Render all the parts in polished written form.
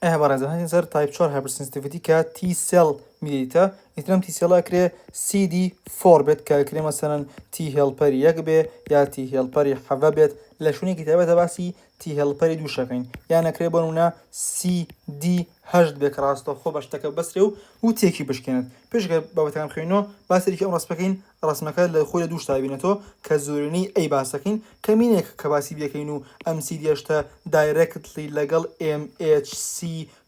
بەڕێزە سەر تایپ 4 hypersensitivity کە تی سێڵ میلیتە ئیترم تی سێڵا کرێ CD4 بێت کە کرێ مەسەرەن تی هێڵپەری یەک بێ یا تی هێڵپەری حەڤە بێت لە شوێنێکی تایبەتە باسی تی هێڵپەری دووشەکەین یان نەکرێ بۆنمونە CD8 بێک ڕاستەخۆ بە شتەکە بەسرێ و تێکی بشکێنێت پێشکە بابەتەکان خوێنەوە باسێکی ئەم ڕستەکەین ڕسمەکە لە خۆی لە دووش تابینێتەوە کە زۆرینەی ئەی باسەکەین کەمینێک کە باسی بەکەین و ئەم CD8 دایرەکتلی لەگەڵ MHC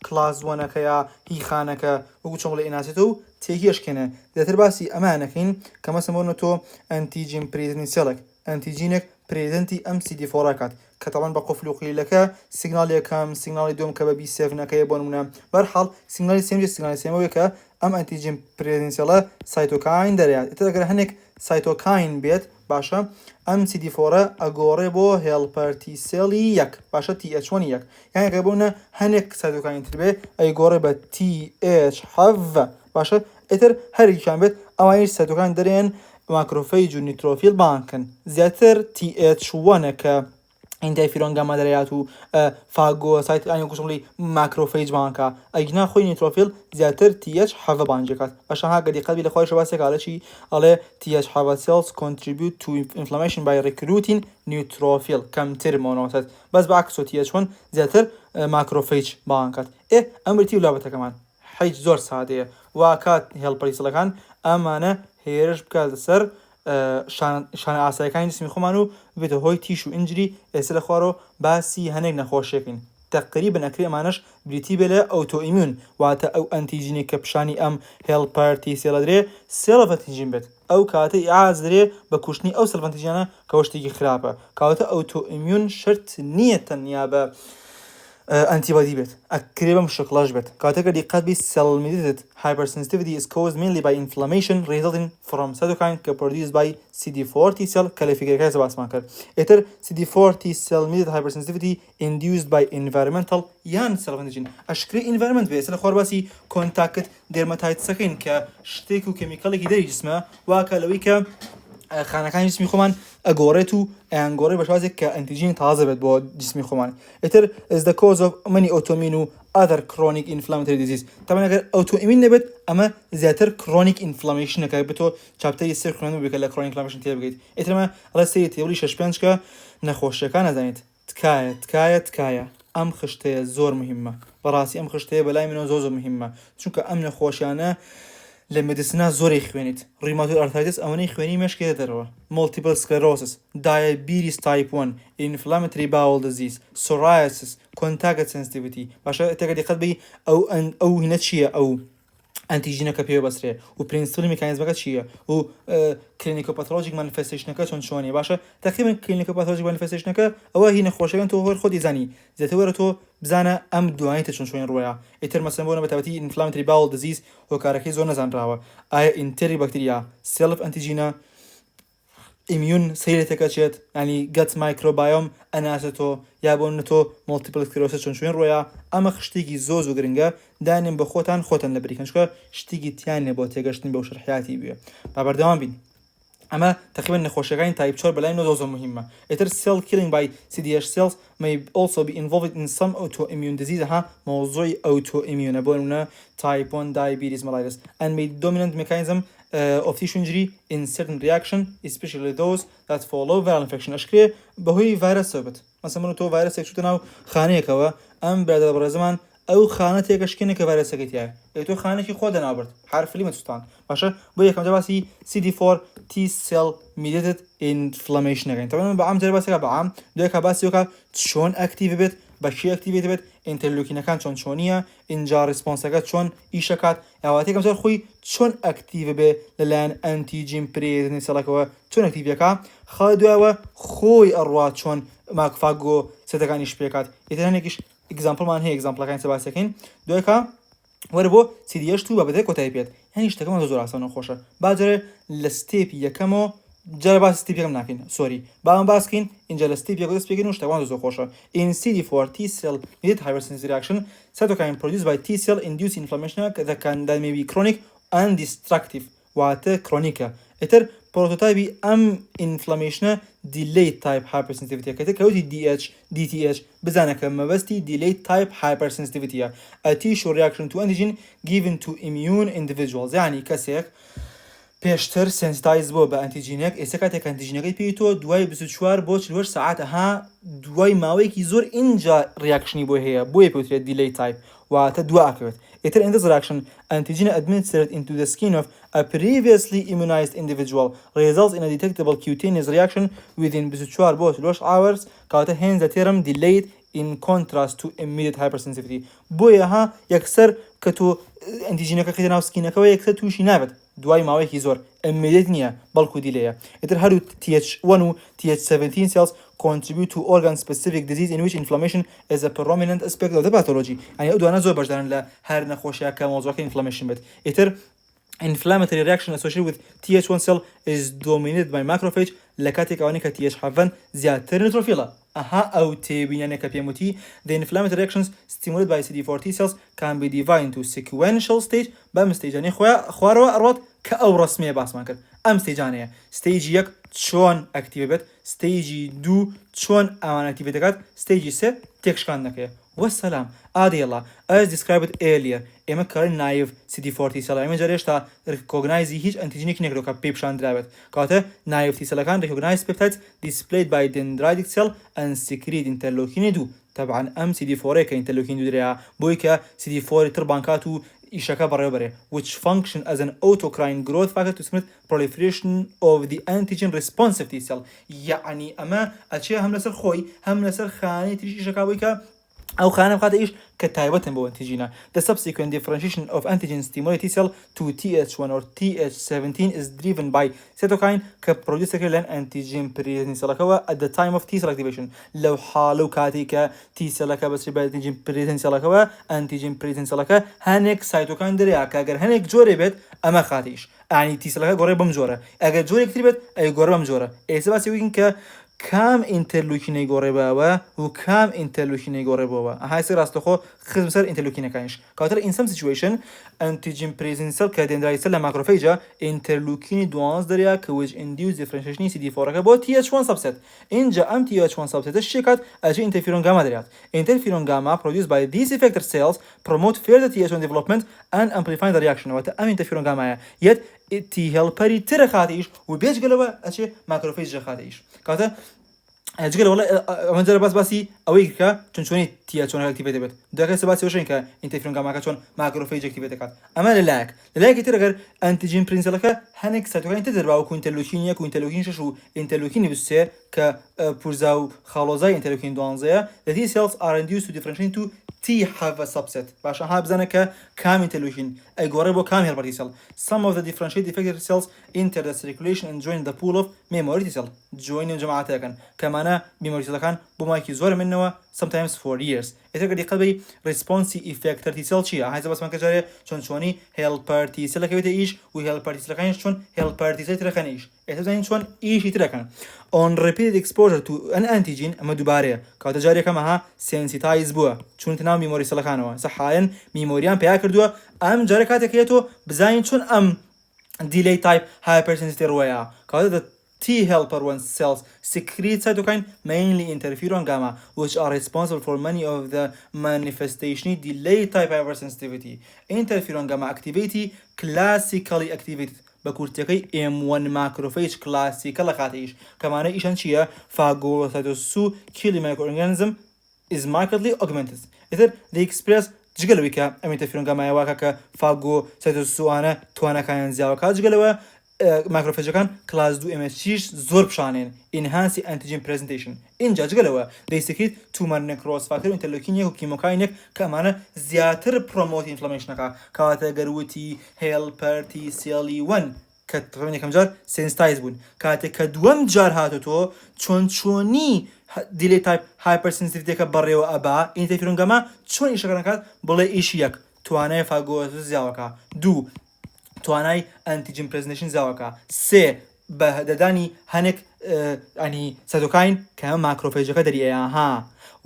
کلاس 1ەکە یا هی خانەکە وەکو چۆن لە ئیناسێتەوە و تێگیشکێنە دەتر باسی ئەمانەکەین کە مەسەمەوە تۆ ئەنتیجین پرێزنی سێڵک ئەنتیجینێک پرێزنتی ئەم CD4 کات کە تاوان بە قفلوقیلەکە سیگناڵی یەکەم سیگناڵی دوم کە بە B7نەکەی بۆ نمونە بەرحاڵ سیگناڵی سێم سیگناڵی سێمەوەی کە ئەم ئەنتیجین پرێزنسیڵە سایتۆکاین دەرێت ئێتر ئەگەر هەنێک سایتۆکاین بێت باشە ئەم CD4 ئەگۆڕێ بۆ هێڵپەرتی سێڵی یەک باشە TH1 یەک یان ئەگەر بوونە هەنێک سایتۆکاین تر بێ ئەیگۆڕێ بە TH7 باشە ئێتر هەرێکیان بێت ئەوانیش سایتۆکاین دەرێن ماکرۆفەیج و نیترۆفیل بانکن زیاتر TH1 کە ئینتایفیرۆن گاما دەرەیات و فاگۆ سایت ئانی کوشڵی ماکرۆفەیج بانکە ئەیگنا خۆی نیترۆفیل زیاتر TH7 بانجەکات بەشە ها گەدی قەبی لە خۆی شەباسێکالەچی ئەڵێ TH7 cells contribute to inflammation by recruiting neutrophil کەمتر مۆنۆسەت بەس بەعکس TH1 زیاتر ماکرۆفەیج بانکات ئەمریتی و لابەتەکەمان حیج زۆر سادەیە واکات هێڵپەری سەڵەکان ئەمانە هێرش بکات لەسەر شانە ئاسایەکانی جسمی خۆمان و بێتە هۆی تیش و ئینجری ئێستا لە خوارەوە باسی هەنێک نەخۆشیەکەین تقریبا ئەکرێ ئەمانەش بریتی بێ لە ئۆتۆئیمیون واتە ئەو ئەنتیژینێک کە پیشانی ئەم هێڵپەرتی سێڵە درێ سێڵە ئەنتیژین بێت ئەو کاتە ئاز درێ بە کوشتنی ئەو سەڵڤەنتیژیانە کە شتێکی خراپە کاتە ئۆتۆئیمیون شرت نییە تەنیا بە ئەنتیبادی بێت ئەکرێ بەم شکڵاش بێت کاتێکە دیقەت بی cell mediated hypersensitivity is caused mainly by inflammation resulting from cytokine produced by CD4 T cell کە لە فیگرەکە باسمان کرد ئێتر CD4 T cell mediated hypersensitivity induced by environmental یان سەڵڤەنتیژین ئەشکری environment بێت لە خوار باسی کۆنتاکت دێرمەتایتسەکەین کە شتێک و کێمیکەڵێکی دەری جسمە واکە لەوەی کە خانەکانی جسمی خۆمان ئەگۆڕێت و ئەیانگۆڕێ بە شازێک کە ئەنتیژین تازە بێت بۆ جسمی خۆمان ئێتر is the cause of many autoimmune و other chronic inflammatory disease طبعا ئەگەر ئۆتۆئیمین نەبێت ئەمە زیاتر chronic inflammationەکە بێتۆ چاپتەری سەر خوێنەوە بێت لە chronic inflammation تێ بگەیت ئێترمە ئەڵە سەیری تێوری 6 کە نەخۆشیەکان نەزانێت تکایە ئەم خشتەیە زۆر مهمە بەڕاستی ئەم خشتەیە بەلای منەوە زۆر مهمە چونکە ئەم نەخۆشیانە لە مدیسنا زۆری خوێنیت ڕیماتۆید ئارتایتس ئەوەی خوێنی مێشکێ دەرەوە multiple sclerosis diabetes type 1 inflammatory bowel disease psoriasis contact sensitivity باشە تێکە دیقەت بی ئەو هینە چییە ئەو ئەنتیژینەکە پێوە بەسرێ و پرینسپلی میکانیزمەکە چییە و کلینیکۆپاتۆلۆژیک مانیفێستیشنەکە چۆن چۆنیە باشە تقریبا کلینیکۆپاتۆلۆژیک مانیفێستیشنەکە ئەوە هینە خۆشەکان تۆ هۆر خۆتی زانی زیاترە تۆ بزانە ئەم دواییتە چۆن چۆن ڕۆیە ئیتر مەسەن بۆ بەتابەتی inflammatory bowel disease هۆکارەکەی زۆر نەزانراوە ئایا ئینتەری بەکتریا سێلف ئەنتیژینە ئیمیون سەیرێتەکە چێت ینی گەت مایکرۆبایۆم ئەناسێتۆ یا بۆ نەتۆ مڵتیپل سکلێرۆسیس چۆن شوێن ڕۆیە ئەمە شتێکی زۆر گرنگە دانێن بە خۆتان لە بریکەنچکە شتێکی تیانێ بۆ تێگەشتن بەو شەرحیاتی بێ با بەردەوام بین ئەمە تقریبا نەخۆشیەکانی تایپ 4 بەلای نۆ زۆر مهمە ئێتر cell killing by CD8 cells may also be involved in some autoimmune disease ها موضوعی autoimmune بۆ نمونە type 1 diabetes mellitus and may dominant mechanism of tissue injury in certain reaction especially those that follow viral infection ئەشکرێ بەهۆی ڤایرەسە بێت مەسەڵەن تۆ ڤایرەسێک چوتە ناو خانەیەکەوە ئەم برادە بەڕێزەمان ئەو خانە تێگەشکێنێ کە ڤایرەسەکەی تایە تۆ خانێکی خۆ دەنابرد حرفلی مەچوتان باشە بۆ یەکەم باسی CD4 T cell mediated inflammation ئەەکەین تەوانێت بە عام جێ باسێکە بە عام دوێکە باسیەکە چۆن ئەکتیڤ بێت بە چی ئەکتیڤێت بێت ئینتەرلوکینەکان چۆنیە ئینجا ڕیسپۆنسەکە چۆن ئیشەکات یاواتێکم زۆر خۆی چۆن ئەکتیڤ بێ لەلایەن ئەنتیجین پرێزنی سەڵەکەوە چۆن ئەکتیڤەکە خا دوایەوە خۆی ئەڕوا چۆن ماکفاگۆ سێتەکانیش پێکات ئێتر هەنێکیش ئێگزامپڵمان هەیە ئێگزامپڵەکانی سە باسەکەین دوایەکە وەرە بۆ CD8 و بەبێت کۆتایی پێت هەنی شتەکەمان زۆر ئاسان و خۆشە باجارێ لە ستێپی یەکەمەوە جارە باس ستێپیەکەم ناکەین سۆری باوان باسکەین اینجا لە ستێپ یەکە دەست پێکەین و شتەکەمان زۆر خۆشە in CD4 T cell mediated hypersensitivity reaction cytokine produced by T cell induced inflammation that may be chronic and destructive واتە کرۆنیکە ئێتر پرۆتۆتایپی ئەم ئینفلامێشنە delayed type hypersensitivity كوتي DTH بزانك مبستي delayed type hypersensitivity a tissue reaction to antigen given to immune individuals يعني كسيك پێشتر سنسیتایز بۆ بە ئەنتیجینێک ئێستا کاتێک ئەنتیجینەکەی پێیتۆ دوای 24 بۆ 4 ساعات ها دوای ماوەیەکی زۆر اینجا ریاکشنی بۆ هەیە بۆیە پێوترێت دیلی تایپ واتە دوا ئاکەوێت ئێتر in this reaction antigen administered into the skin of a previously immunized individual results in a detectable cutaneous reaction within 24 بۆ 4 hours کاتە هێنز دەتێرم delayed in contrast to immediate hypersensitivity بۆیە ها یەکسەر کە تۆ ئەنتیجینەکە خێتە ناو سکینەکەەوە یەکسەر تووشی نابێت دوای ماوەیەکی زۆر immediate نییە بەڵکو دیلەیە ئێتر هەرو TH1 و TH17 cells contribute to organ specific disease in which inflammation is a prominent aspect of the pathology يعني ئەو دوانە زۆر بەشدارن لە هەر نەخۆشیە کە مۆزوعەکە inflammation بێت ئێتر inflammatory reaction associated with TH1 cell is dominated by macrophage لە کاتێک ئەوانەی کە TH7 زیاتر نوتروفیلە ئەها ئەو تێبینیانە کە پێم وتی the inflammatory reactions stimulated by CD4 T cells can be divided into sequential stage بەم ستیجانەی خوارەوە ئەڕۆت کە ئەو ڕسمەیە باسمان کرد ئەم ستیجانەیە ستیجی 1 چۆن ئەکتیڤ بێت ستیجی 2 چۆن ئەوان ئەکتیڤ دەکات ستیجی 3 تێکشکان دەکەێت وەسەلام ئادێڵە as described earlier ئێمە کاری نایڤ CD4 T cell ئێمە جارێش تا ڕکۆگنایزی هیچ ئەنتیجینێکی نەکرێت کە پێی پیشاندراوێت کاتە نایڤ T cellەکان recognize peptides displayed by dendritic cell and secrete interleukin 2 طبعا ئەم CD4 کە interleukin 2 درەیە بۆی کە CD4 تر بانکات و ئیشەکە بەڕێوەبەرێ which function as an autocrine growth factor to stimulate proliferation of the antigen responsive T cell یعنی ئەمە ئەچێ هەم لەسەر خۆی هەم لەسەر خانەی تریش ئیشەکە بۆی کە ئەو خانە بخاتە ئیش کە تایبەتن بۆ ئەنتیجینە the subsequent differentiation of antigen stimulated T cell to TH1 or TH17 is driven by cytokine کە produce دەکرێت لەن antigen presenting cellەکەوە at the time of T cell activation لەو حاڵە و کاتی کە T cellەکە بەسری بە antigen presenting cellەکەوە antigen presenting cellەکە هەنێک سایتۆکاین دەرەیە کە ئەگەر هەنێک جۆرێ بێت ئەمە خاتیش ئانی T cellەکە گۆڕێ بەم جۆرە ئەگەر جۆرێکتری بێت ئەی گۆڕە بەم جۆرە ئێستا باسی وین کە کام ئینتەرلوکینەی گۆڕێبەوە و کام ئینتەرلوکینەی گۆڕێبەوە ئاهایسە ڕاستەخۆ خزم سەر ئینتەرلوکینەکانیش کاتر in some situation antigen presenting cell کە دێنرایسە لە ماکرۆفەیجە ئینتەرلوکینی 12 دەریا کە which induce differentiation CD4ەکە بۆ TH1 subset اینجا ئەم TH1 subset شێکات ئەجێ interferon gamma دەرات interferon gamma produced by these effector cells promote further TH1 development and amplify the reaction واتە ئەم interferon gamma یەت T helper ترە خاتیش و بێجگەلەوە ئەچێ ماکرۆفەیج خاتیش کاتە ئەجگەل وڵا ئەمە جارە باسی ئەوەی کە چۆنی TH1 ئەکتیڤ دەبێت دوای سە باسی وشین کە ئینتەرفیرۆن گاماکە چۆن ماکرۆفەیج ئەکتیڤ دەکات ئەمە لەلایەکی تر ئەگەر ئەنتیجین پرینسەلەکە هەنێک سایتۆکاین تر دەرباوە و ئینتەرلوکین 1 و ئینتەرلوکین 6 و ئینتەرلوکین 23 کە پورزا و خاڵۆزای ئینتەرلوکین 12 the T cells are induced to differentiate to T have a subset باشە ها بزانە کە کام ئینتەرلوکین ئەی گۆڕێ بۆ کام هێڵبەر T cell some of the differentiated effector cells enter the circulation and join the pool of memory T cell join جەماعەتەکەن کەمانە memory cellەکان بۆ مایکی زۆر منەوە sometimes for years ئێتر دیقەت بی response effector T cell چییە هایزە باسمان کە جارێ چۆنی helper T cell ئەکەوێتە ئیش و helper T cellەکانیش چۆن helper T cell ترەکەن ئیش ئێستا بزانین چۆن ئیشی ترەکەن on repeated exposure to an antigen ئەمە دووبارەیە کاتە جارێکەمەها sensitize بووە چونتە ناو memory cellەکانەوە سەحایەن میمۆریان پیا کردووە ئەم جارە کاتێک هێتۆ بزانین چۆن ئەم delay type hypersensitivity ڕوەیە کاتە T helper 1 cells secrete cytokine mainly interferon gamma which are responsible for many of the manifestation delay type hypersensitivity interferon gamma activity classically activated بەکورتەکەی M1 macrophage classical خاتیش کەمانە ئیشان چییە phagocytosis killing microorganism is markedly augmented ئێتر they express جگەلەوەی کە ئەم interferon gamma واکە کە phagocytosis توانەکانیان زیاوەکات جگەلەوە ماکرۆفەجەکان کلاس 2 MHC زۆر پیشانێن enhance antigen presentation اینجا جگەلەوە they secrete tumor necrosis factor interleukin 1 و chemokine 1 کە ئەمانە زیاتر promote inflammationەکە کاتە گەروتی helper T cell 1 کە تقریبا یەکەم جار sensitize بوون کاتێک کە دووەم جار هاتوتۆ چۆنی delay type hypersensitivity کە بەڕێوە ئەبا interferon gamma چۆن ئیشەکە نەکات بڵێ ئیشی یەک توانای phagocytosis زیاوەکە 2 توانای ئەنتیجن پرزنتیشن زیاوەکە 3 بە دەدانی هەنێک ئەنی سایتۆکاین کە ماکرۆفەیجەکە دەریەیە ها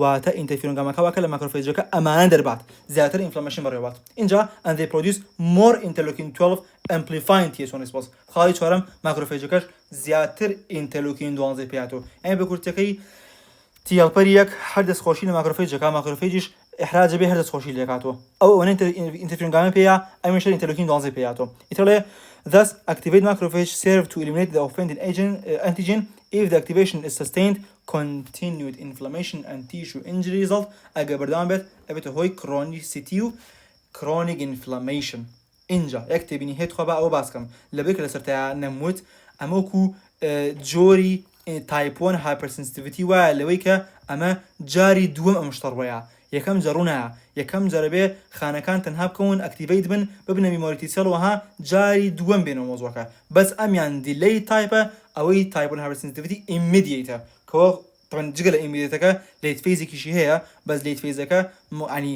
واتە ئینتەرفیرۆنگامەکە لە ماکرۆفێجەکە ئەمانە دەربات زیاتر ئینفلامەشن بەڕێوەبات اینجا and they produce more interleukin 12 amplifying TH1 response خاڵی چوارەم ماکرۆفێجەکەش زیاتر ئینتەرلوکین 12 پێاتەوە ئەمە بە کورتەکەی تیڵپەر یەک هەر دەستخۆشی لە ماکرۆفێجەکە ماکرۆفێجیش ئحراج بێ هەر دەستخۆشی لێکاتەوە ئەو ئەوەنە ئینتەرفیرۆنگامە پێیە ئەمیشە ئینتەرلوکین 12 پێاتەوە ئیترڵێ thus activate macrophage serve to eliminate the offending antigen if the activation is sustained continued inflammation and tissue injury result ئەگە بەردەوام بێت ئەبێتە هۆی chronicity و chronic inflammation اینجا یەک تێبینی هێت خۆ بە ئەوە باسکەم لەبێت کە لەسەرتایە نەموت ئەمە وەکو جۆری تایپ 1 hypersensitivity وایە لەوەی کە ئەمە جاری دووەم ئەم شتەڕوەیە یەکەم جەڕوونایە یەکەم جەرەبێ خانەکان تەنها بکەون ئەکتیڤیت بن ببنە میمۆریتی سێڵەوەها جاری دووەم بێنەوە مۆزوەکە بەس ئەمیان دیلەی تایپە ئەوەی تایپ 1 hypersensitivity immediate کەوە طبعا جگە لە immediateەکە لەیت فێزێکیشی هەیە بەس لەیت فێزەکە عنی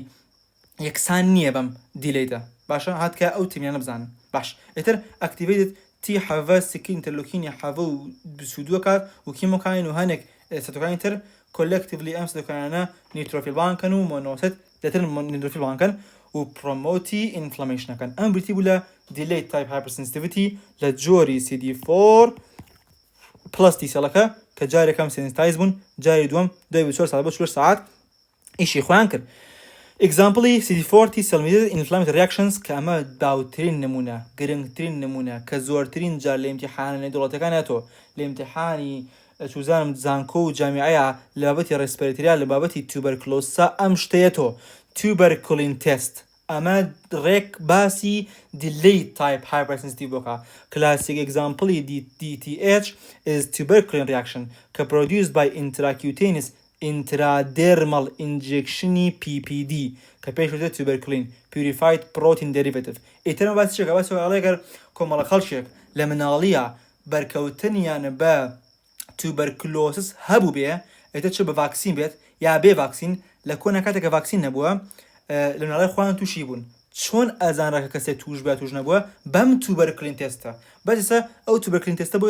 یەکسان نییە بەم دیلەیتە باشە هاتکە ئەو تیمیانە بزانن باش ئێتر ئەکتیڤیت تی حەڤە سکی ئینتەرلوکینی حەڤە و بسوودووە کات و کیمۆکاین و هەنێک سەتۆکانی تر collectively ئەم سەتۆکانانە نیترۆفیل بانکەن و مۆنۆسەت دەتر نیترۆفیل بانکەن و پرۆمۆتی ئینفلامێشنەکەن ئەم بریتی بوو لە دیلەی تایپ hypersensitivity لە جۆری CD4 پلس تیسەڵەکە کە جارێکم سێنسیتایز بوون جاری دووەم 2 ساعت بۆ 4 ساعت ئیشی خۆیان کرد example CD4 T cell mediated inflammatory reactions کە ئەمە داوترین نمونە گرنگترین نمونە کە زۆرترین جار لە ئیمتیحانە نێودوڵەتەکانێتەوە لە ئیمتیحانی چوزانم زانکۆ و جامیعەیە لە بابەتی ڕێسپیرەتۆری لە بابەتی توبەرکلۆسە ئەم شتەیەتەوە توبەرکولین تست ئەمە ڕێک باسی دیلەی تایپ hypersensitive بۆکە classic example DTH is tuberculin reaction کە produced by intracutaneous intradermal injection PPD کە پێش وتە tuberculin purified protein derivative ئیترم باسی چێکە باسی ئەڵێگەر کۆمەڵە خەڵکێک لە مناڵیە بەرکەوتنیان بە توبەرکلۆسس هەبوو بێ ئێتە چ بە ڤاکسین بێت یا بێ ڤاکسین لە کۆنە کاتێکە ڤاکسین نەبووە لە مناڵی خۆیان تووشی بوون چۆن ئەزانڕەکە کەسێک توش بێت توش نەبووە بەم توبەرکلین تێستە بەسە ئەو توبەرکلین تێستە بۆ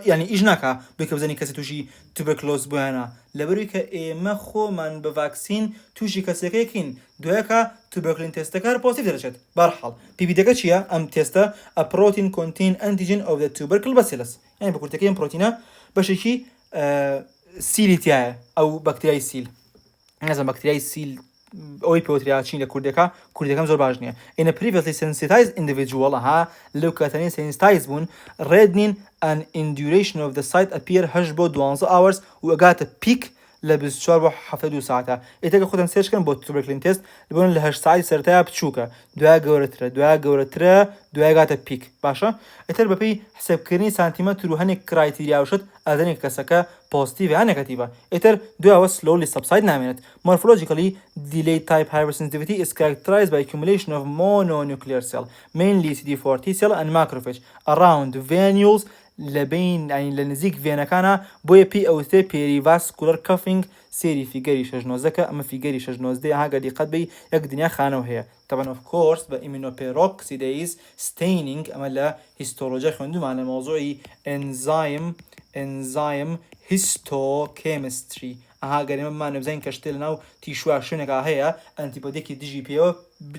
ینی ئیش ناکە بێکە بزانانی کەسێک تووشی توبەرکلۆس بوویانە لەبەروی کە ئێمە خۆمان بە ڤاکسین تووشی کەسێکەکەین دوایەکە توبەرکلین تێستەکە پۆزیتیڤ دەرەچێت بەرحاڵ پیپیدەکە چییە ئەم تێستە a protein contain antigen of the tubercle bacillus یعنی بە کورتەکەی ئەم پرۆتینە بەشێکی سیلیتیایە ئەو بەکتریای سیل نەزان بەکتریای سیل ئەوەی پێوتریاچین لە کوردەکەم زۆر باش نییە in a previously sensitized individual ها لەو کاتەنی sensitized بوون reddening and induration of the site appear هەش بۆ 12 hours و ئەگاتە پیک لە 24 بۆ 72 ساعتە ئێتەکە خۆتان سێشکەن بۆ توبەرکلین تست لەبوون لە 8 ساعتی سەرەتایە بچووکە دوای گەورەترە دوای گاتە پیک باشە ئێتر بەپێی حسابکردنی سانتیمەتر و هەنێک کرایتیریا وشت ئەزانێک کەسەکە پۆزیتیڤ یان نێگاتیڤە ئێتر دوایەوە slowly subside نامێنێت morphologically delayed type hypersensitivity is characterized by accumulation of mononuclear cell mainly CD4 T cell and macrophage around venules لەبین لە نزیک وێنەکانە بۆیە پێی ئەوتێ پێریڤاسکولەر کەفینگ سێری فیگەری 16ەکە ئەمە فیگەری 16 هاگە دیقەت بی یەک دنیا خانەوە هەیە طبعا of course بە immunoperoxidase staining ئەمە لە هیستۆلۆژیا خوێندومان لە مۆزوعی enzyme histochemistry ئەها گەرێمەمان نەبزین کە شتێ لەناو تیشووە شوێنێکا هەیە ئەنتیبۆدێکی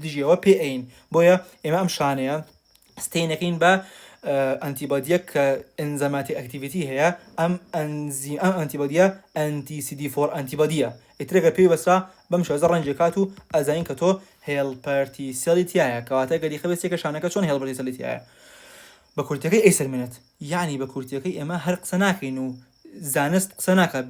دژیەوە پێین بۆیە ئێمە ئەم شانەیە ستینەکەین بە ئەنتیبادیە کە ئەنزەماتی ئەکتیڤیتی هەیە ئەم ئەنتیبادیە ئەنتی CD4 ئەنتیبادیە ئیترێکە پێی بەسرا بەم شێوەزە ڕەنجێکات و ئەزانین کە تۆ هێڵپەرتی سەلیتیایە کەواتە گەری خەبێتێکە شانەکە چۆن هێڵپەرتی سەلیتیایە بە کورتەکەی ئەیسەرمێنێت یعنی بە کورتەکەی ئێمە هەر قسە ناکەین و زانست قسە ناکات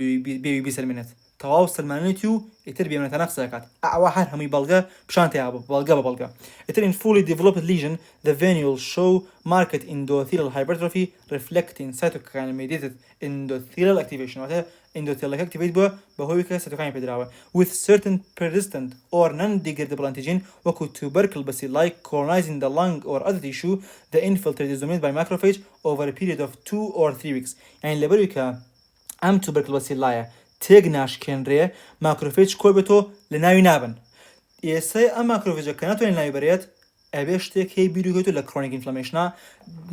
بێوی بیسەرمێنێت تەواو سلمانێتی و ئیتر بێمەتەنە قسەکات ئەوە هەر هەمووی بەڵگە پیشانتەیە بەڵگە بە بەڵگە ئیتر in fully developed lesion the venules show marked endothelial hypertrophy reflecting cytokine mediated endothelial activation واتە endothelial activate بووە بەهۆی کە cytokine پێدراوە with certain persistent or non-degradable antigen وەکو tubercle bacilli colonizing the lung or other tissue the infiltrate is dominated by macrophage over a period of 2 or 3 weeks یعنی لەبەروی کە ئەم tubercle bacilli تێک ناشکێنرێ ماکرۆفێج کۆ بێتۆ لە ناوی نابن ئێستا ئەم ماکرۆفێجە کە ناتوانین ناوی بەرێت ئەبێ شتێک هەیە بیرروهێت و لە کرۆنیک ئینفلەمێشنە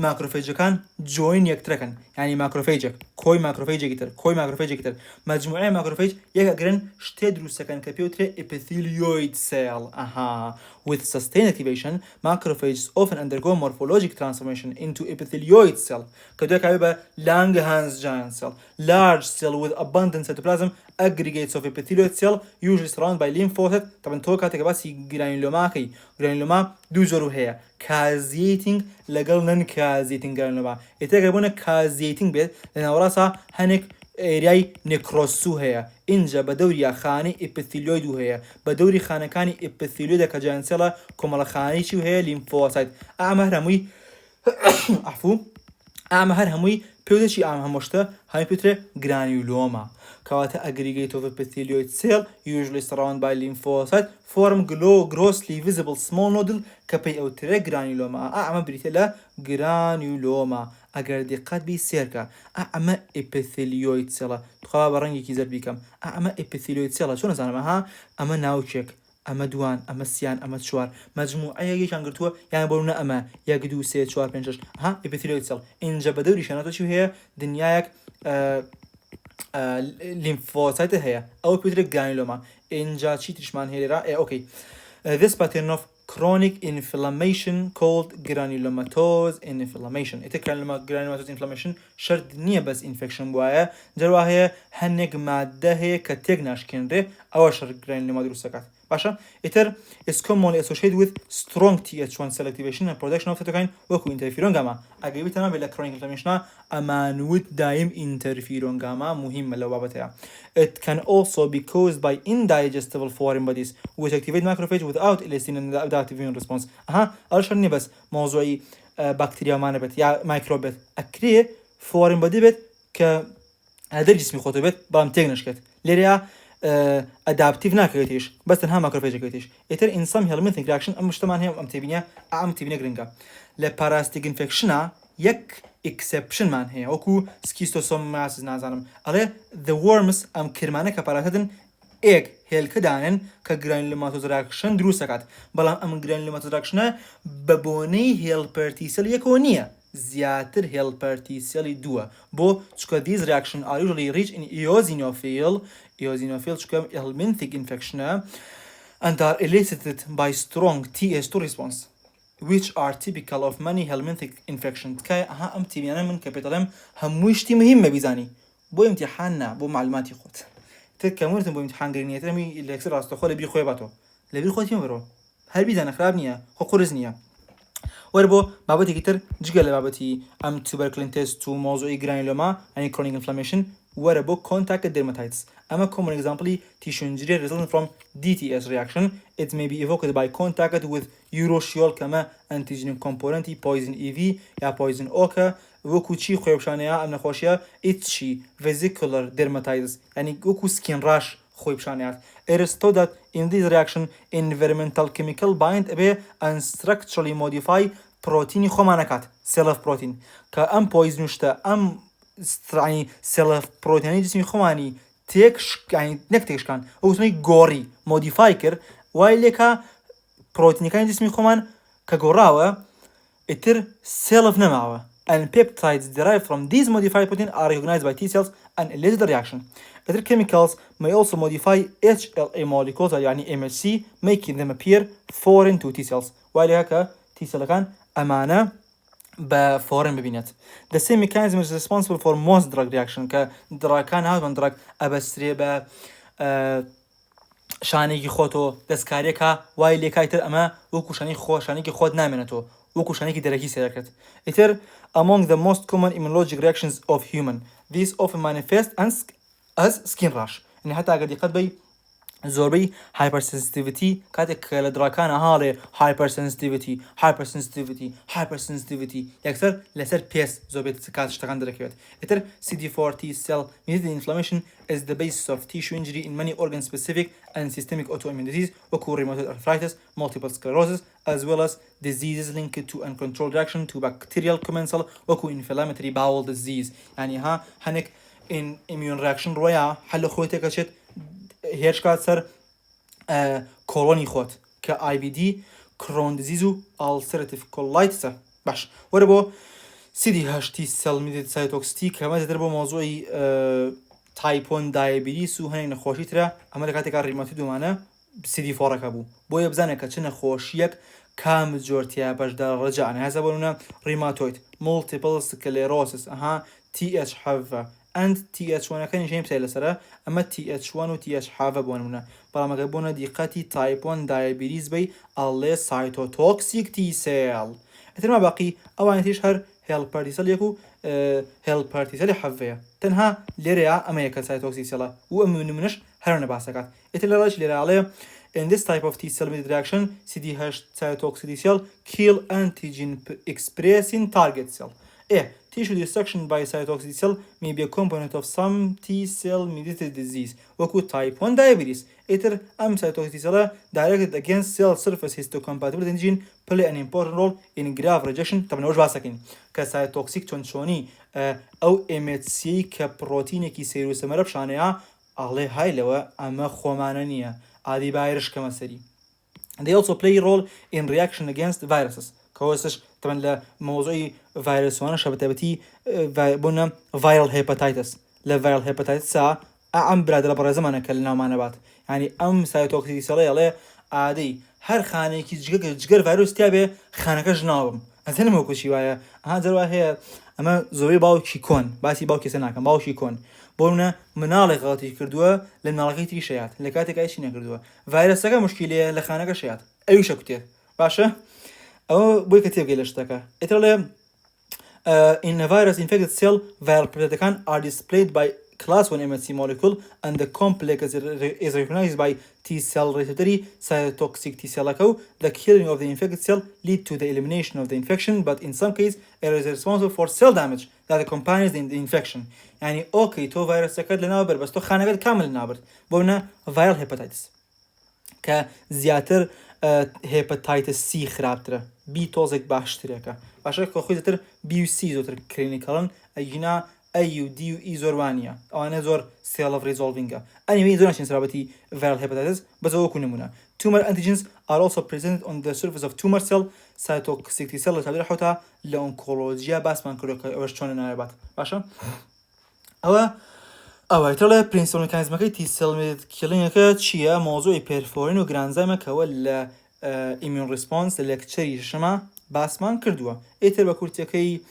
ماکرۆفێجەکان جوین یەکترەکەن ینی ماکرۆفێجێک کۆی ماکرۆفێجێکی تر کۆی ماکرۆفێجێکی تر مجموعەی ماکرۆفێج یەکەگرن شتێ دروستەکەن کە پێوترێ epithelioid cell with sustained activation macrophages often undergo morphologic transformation into epithelioid cell کە دوای کاوێ بە Langerhans giant cell large cell with abundant cytoplasm aggregates of epithelioid cell usually surrounded by lymphocytes طبعا تۆ کاتێک باسی گرانیولۆماکەی گرانیولۆما دوو جۆر هەیە کازیتینگ لەگەڵ نەن کازیتینگ گرانیولۆما ئێتەگەر بوونە کازیتینگ بێت لە ناوەڕاستە هەنێک ئێریای نێکرۆسو هەیە اینجا بە دەوری خانەی ئیپیثیلۆید هەیە بە دەوری خانەکانی ئیپیثیلۆیدە کە جیانسێڵە کۆمەڵەخانەیەکی هەیە لیمفۆسایت ئامە هەر هەمووی عفو ئامە هەر هەمووی پێوتێکی ئام هەمۆشتە هەمی پێوترێ گرانیولۆما کەواتە aggregate of epithelioid cell usually surrounded by lymphocytes form grossly visible small nodule کە پێی ئەوترێ گرانیولۆما ئەمە بریتە لە گرانیولۆما ئەگەر دقت بی سێرکە ئەمە ئیپیثیلۆید سێڵە توخوا بە ڕەنگێکی زەر بیکەم ئەمە ئیپیثیلۆید سێڵە چۆن نەزانم ئەمە ناوچێک ئەمە دوان ئەمە سیان ئەمە چوار مەجموعەیەکیان گرتووە یان بەونە ئەمە 1 2 3 4 5 6 ئیپیثیلۆید سێڵ اینجا بە دەوری شانەتەی هەیە دنیایەک لیمفۆسایتە هەیە ئەوە پێوترێ گرانیولۆما اینجا چی تریشمان هەیە لێرە okay this pattern of chronic inflammation called granulomatous inflammation granulomatous inflammation شرط نییە بەس infection بواە جەروا هەیە هەنێک مادە هەیە کە تێک ناشکێنرێ ئەوە شەر گرانیولۆما دروست دەکات باشە ئیتر is commonly associated with strong Th1 cell activation and production of cytokine وەکو interferon gamma ئەگەر بیتەمە بێت لە chronic inflammation ئەمانوت دایم interferon gamma مهمە لەو بابەتەیە it can also be caused by indigestible foreign bodies which activate macrophage without eliciting an adaptive immune response ئەوە شەر نییە بەس مۆزوعی باکتریامانە بێت یا مایکرۆب بێت ئەکرێ foreign body بێت کە هەدەر جسمی خۆتە بێت بەڵام تێک نشکێت لێرەیە adaptive ناکەوێتیش بەس تەنها ماکرۆفێجەکەوێتیش ئیتر in some helmintic reaction ئەم شتەمان هەیە ئەم تێبینە گرنگە لە parasitic infectionە یەک exceptionمان هەیە وەکو schistosomiasis نازانم ئەڵێ the worms ئەم کرمانە کە پاراسەتن ئێک هێلکەدانن کە granulomatous reaction دروست دەکات بەڵام ئەم granulomatous reactionە بە بۆنەی helper T cell یەکەوە نییە زیاتر helper T cell دووە بۆ چکە these reaction are usually rich in eosinophil چکە helminthic infection and are elicited by strong Th2 response which are typical of many helminthic infections کە ئەم تیبیانە من کە پێدەڵێم هەمووی شتی مهمە بیزانی بۆ ئیمتیحاننا بۆ معلوماتی خۆت تر کەمونتم بۆ ئیمتیحان گرنگێتر هەمی لێکسەر ڕاستەخۆ لەبیر خۆی باتەوە لەبیر خۆتی بەرەوە هەر بیزانە خراپ نییە خۆ قورس نییە وەرە بۆ بابەتێکی تر جگە لە بابەتی ئەم tuberculosis و مۆزوعی گرانیولۆما ینی chronic inflammation وەرە بۆ contact dermatitis ئەمە common example tissue injury resulting from DTS reaction it may be evoked by contact with uroshiol کەمە antigenic component poison EV یا poison oka وەکو چی خۆیپشانەیە ئەم نەخۆشیە itchy vesicular dermatitis ینی وەکو skin rash خۆیپشانەیات it is thought that in this reaction environmental chemical bind ئەبێ and structurally modify proteini خۆمانەکات cell of protein کە ئەم poison شتە ئەم cell of protein جسمی خۆمانی نەکتێکشکان ئەوسنەی گۆڕی مۆدیفای کرد وای لێکە پرۆتینەکانی جسمی خۆمان کە گۆڕاوە ئیتر cell of نەماوە and peptides derived from these modified protein are recognized by T cells and elicit the reaction. Other chemicals may also modify HLA molecules يعني MHC making them appear foreign to T cells. وای لێکە T cell کان ئەمانە بە foreign ببینێت. The same mechanism is responsible for most drug reaction کە دراکان هاوان دراک ئەبەسترێ بە شانێکی خۆتۆ دەستکاریەکە وای لێکایتر ئەمە وەکو شانێکی خۆت نامێنێتەوە وەکو شانێکی دەرەکی سێدەکرێت. ئیتر among the most common immunologic reactions of human these often manifest as skin rash يعني حتى ئەگەر دقت بی زۆربەی hypersensitivity کاتێک کە لە دراکانە هاڵێ hypersensitivity یەکسەر لەسەر پێس زۆربێت کات شتەکان دەرەکەوێت ئیتر CD4 T cell mediated inflammation is the basis of tissue injury in many organ specific and systemic autoimmune disease وەکو rheumatoid arthritis multiple sclerosis as well as diseases linked to uncontrolled reaction to bacterial commensal وەکو inflammatory bowel disease يعني هەنێک immune reaction ڕۆیە هەر لە خۆی تێکەچێت هێرش کات سەر کۆڵۆنی خۆت کە IBD Crohn disease و ulcerative colitis باش وەرە بۆ CD8 cell mediated cytotoxicity کە ئەمە دەدرێت بۆ مۆزوعی تایپ 1 دایابیتیس و هەنێک نەخۆشی ترە ئەمە لە کاتێکا ڕیماتۆیدۆمانە CD4ەکە بوو بۆیە بزانێت کە چ نەخۆشیەک کام جۆرتیا بەشدار ڕەجانە هەزە بۆنە ڕیماتۆید multiple sclerosis TH7 and TH1ەکە نیشەی پسای لەسەرە ئەمە TH1 و TH7 بۆنمونە بەڵامەکە بۆنە دیقەتی تایپ 1 دایابیتیس بی ئەڵێ cytotoxic T cell ئەترما باقی ئەوانەتیش هەر هێڵپەرتیسەلێک و هێڵپەرتیسەلی حەڤەیە تەنها لێرەیە ئەمە یەکە cytotoxic cell و ئەم نمونەش هەرە باسەکات ئێتر لە ڕێژ لێرە ئەڵێ in this type of T cell mediated reaction CD8 cytotoxicity cell kill antigen expressing target cell tissue destruction by cytotoxic cell may be a component of some T cell mediated disease وەکو type 1 diabetes ئێتر ئەم cytotoxic cell directed against cell surface histocompatibility antigen play an important role in grave rejection طبعا باسەکەین کە cytotoxic چۆنی ئەو MHC کە پرۆتینێکی سیر و سەمەرە بشانەیە ئاڵێ های لەوە ئەمە خۆمانە نییە ئادی باێرش کەمە سەری they also play a role in reaction against viruses کەوەسش طبعا لە مۆزوعی ڤایرۆسوانە شەبەتەبەتی بوونە viral hepatitis لە viral hepatitis ئەم برادرە بەڕێزەمانە کە لە ناومانە بات ینی ئەم cytotoxic cell ئادەی هەر خانێکی جگەر ڤایرۆس تیا بێ خانەکەش ناوم ئەزانم وەکوچی وایە جەروا هەیە ئەمە زۆری باوکی کۆن باسی باوکێسە ناکەم باوکی کۆن بۆنە مناڵی غڵاتی کردووە لە مناڵەکەی تری شەیات لە کاتێک ئایشی نەکردووە ڤایرۆسەکە مشکلەیە لە خانەکە شەیات ئەویشە کوتێت باشە ئەوە بۆی کە تێبگەی لە شتەکە ئێتر لێ in a virus infected cell viral protein are displayed by class 1 MHC molecule and the complex is recognized by T cell receptor cytotoxic T cell the killing of the infected cell lead to the elimination of the infection but in some cases it is responsible for cell damage that accompanies the infection يعني اوكي تو فيروس سكت لنابر بس تو خانقات كامل نابر بونا viral hepatitis كزياتر hepatitis C خرابتره B توزك باشتريكا باشا كخوي زتر B و C زوتر كلينيكالن اجينا A و D و E زوروانيا انا زور cell of resolving anyway زور نشين سرابتي viral hepatitis بس هو كنمونه tumor antigens are also present on the surface of tumor cell cytotoxic T cell تعبير حوتها لأونكولوجيا بس من كروك أوش شون نعرفت باشا أو ترى برينسيبل ميكانيزم كي تي سيل ميد كيلينج كشيء موضوع بيرفورين وجرانزايم كوال immune response لكتشري شما بس من كردوا إتر بكورتي كي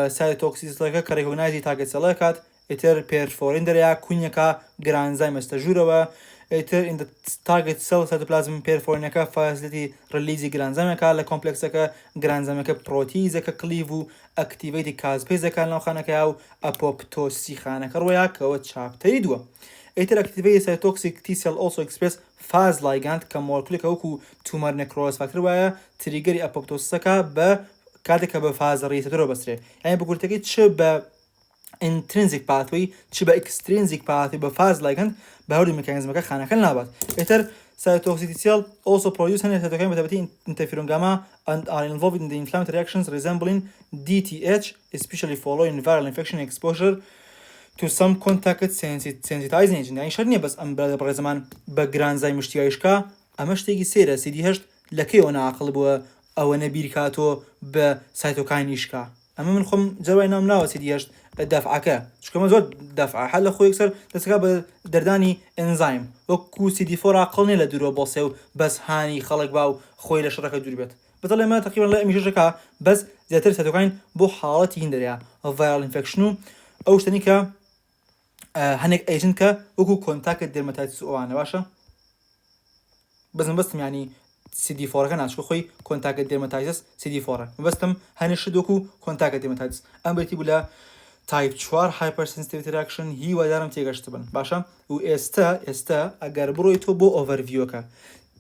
cytotoxic لك كريكوغنايزي تاجت سلاكات إتر بيرفورين دريا كونيا كا جرانزايم استجوروا إتر in the target cell cytoplasm perforin كا facility release granzyme كا لcomplex كا granzyme كا protease كا cleave activate caspase كا لو خانة كا أو apoptosis خانة كرويا كا chapter يدوا إتر activate cytotoxic T cell also express phase ligand كا molecule كا وكو tumor necrosis factor ويا trigger apoptosis كا ب كاتك بفاز ريسبتور بسري يعني بقول تكيد شب intrinsic pathway شبه extrinsic pathway بفاز ligand بهذا الميكانيزم كا خانة كان نابت إتر cytotoxic cell also produce هنا cytokine بتبتي interferon gamma and are involved in the inflammatory reactions resembling DTH especially following viral infection exposure to some contact sensitizing agent يعني شرني بس أم برا زمان بجران زي مشتيايش كا أمش تيجي سيرة CD8 لكي أنا عقل بوا أو نبير كاتو بسيتوكاين إشكا أما من خم جروا إنهم لا CD8 دفعك شو كمان زود دفعة حل أخوي يكسر تسكاب درداني إنزيم وكو CD4 عقلني لدورو بوسيو بس هاني خلق باو خوي لشركة دوربيت بطلع ما تقريبا لا مش شركة بس زيادة سيتوكاين بو حالة يندريا فيرال انفكشنو أو شتنيكا هنيك ايجنت وكو كونتاكت ديرماتايتس وانا باشا بس يعني CD4 كان عشان خوي كونتاكت ديرماتايتس CD4 بس هنشدوكو كونتاكت ديرماتايتس ام بيتي بلا تايب 4 hypersensitivity reaction هي ودارم تيجاشتبن باشا و استا اگر بروي تو بو اوفرفيو کا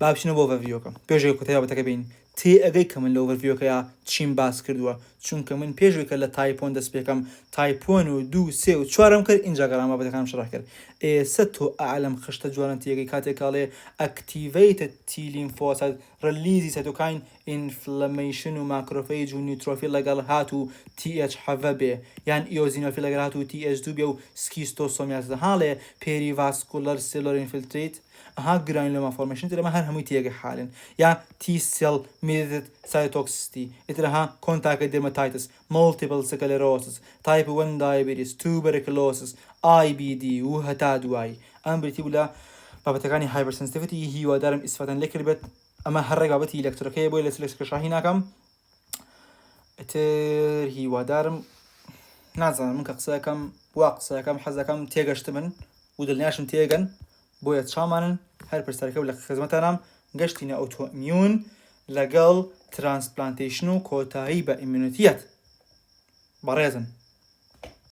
بابشنو بو اوفرفيو کا بيجي كتابه تكبين تي اگه كمن لو اوفرفيو کا چين باس كردوا چون كمن بيجي كلا تايب 1 دس بكم تايب 1 و 2 3 و 4 كر انجا گرام بتكم شرح كر ستو اعلم خشت جوان تيجي كاتيكالي activated T lymphocyte release cytokine inflammation و macrophage و neutrophil لقال هاتو TH حفبه يعني eosinophil لقال هاتو TH2 بيو schistosomiasis حاله perivascular cellular infiltrate ئەها گرانیلۆما فۆرمێشن ئەمە هەر هەمووی تێگە حالن یا تی سێل mediated cytotoxicity ئیترها کۆنتاکە dermatitis multiple sclerosis type 1 diabetes tuberculosis IBD و هەتا دوایی ئەم بریتی بوو لە بابەتەکانی hypersensitivity هیوادارم ئیسفادەن لێ کرد بێت ئەمە هەر ڕێگابەتی لەکتۆرەکەی بۆی لە سلێکشڕاهی ناکەم ئتر هیوادارم نازانم من کە قسەکەم وا قسەکەم حەزەکەم تێگەشت من و دڵنیاشم تێگەن بۆیە چامانن هەر پرسیارەکە لە خزمەتانم گەشتینە ئۆتۆئیمیون لەگەڵ ترانسپلانتیشن و کۆتایی بە ئیمونیتیەت بەڕێزن